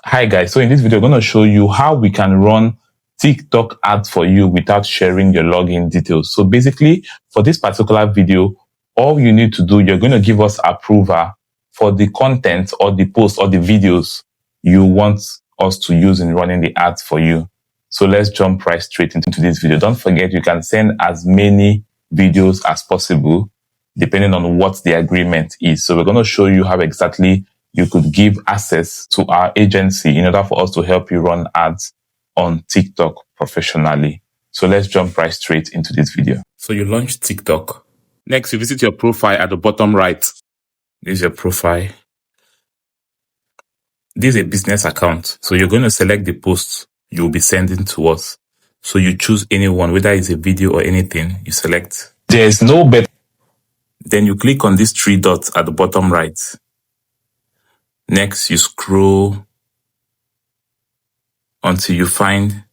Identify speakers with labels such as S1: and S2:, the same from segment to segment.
S1: Hi guys, so in this video, I'm going to show you how we can run TikTok ads for you without sharing your login details. So basically, for this particular video, all you need to do, you're going to give us approval for the content or the post or the videos you want us to use in running the ads for you. So let's jump right straight into this video. Don't forget, you can send as many videos as possible, depending on what the agreement is. So we're going to show you how exactly you could give access to our agency in order for us to help you run ads on TikTok professionally. So let's jump right straight into this video. So you launch TikTok. Next, you visit your profile at the bottom right. This is your profile. This is a business account. So you're going to select the posts you'll be sending to us. So you choose anyone, whether it's a video or anything, you select. There's no better. Then you click on these three dots at the bottom right. Next, you scroll until you find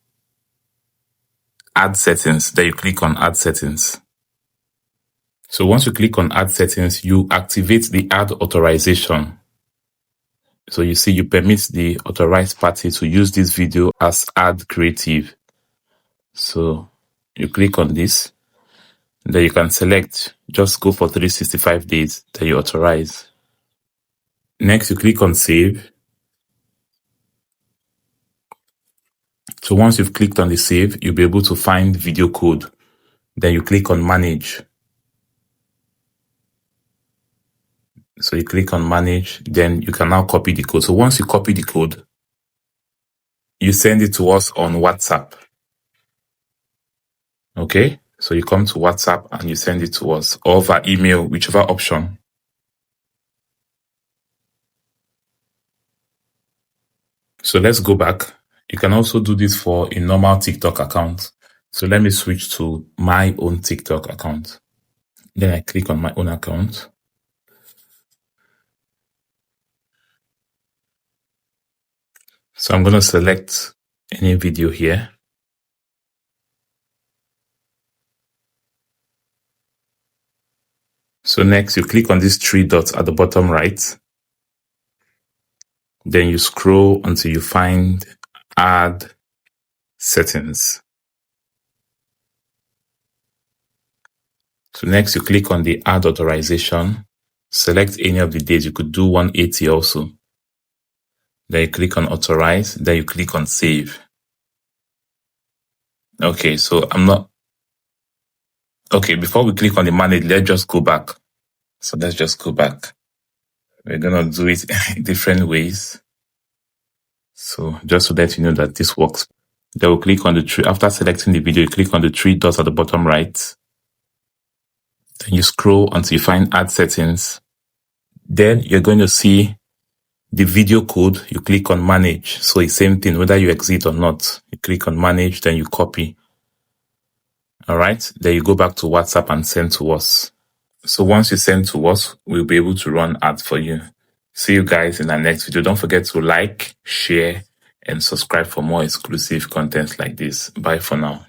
S1: Ad Settings. Then you click on Ad Settings. So once you click on Ad Settings, you activate the Ad Authorization. So you see you permit the authorized party to use this video as ad creative. So you click on this. Then you can select, just go for 365 days, then you authorize. Next, you click on Save. So once you've clicked on the save, you'll be able to find video code. Then you click on Manage. So you click on Manage, then you can now copy the code. So once you copy the code, you send it to us on WhatsApp. Okay? So you come to WhatsApp and you send it to us, or via email, whichever option. So let's go back. You can also do this for a normal TikTok account. So let me switch to my own TikTok account. Then I click on my own account. So I'm going to select any video here. So next, you click on these three dots at the bottom right. Then you scroll until you find Ad Settings. So next, you click on the Ad Authorization. Select any of the days. You could do 180 also. Then you click on Authorize. Then you click on Save. Okay, so before we click on the Manage, let's just go back. So let's just go back. We're going to do it in different ways. So just to let you know that this works. Then we'll click on the three. After selecting the video, you click on the three dots at the bottom right. Then you scroll until you find Ad Settings. Then you're going to see the video code. You click on Manage. So it's same thing, whether you exit or not. You click on Manage, then you copy. All right. Then you go back to WhatsApp and send to us. So once you send to us, we'll be able to run ads for you. See you guys in the next video. Don't forget to like, share, and subscribe for more exclusive content like this. Bye for now.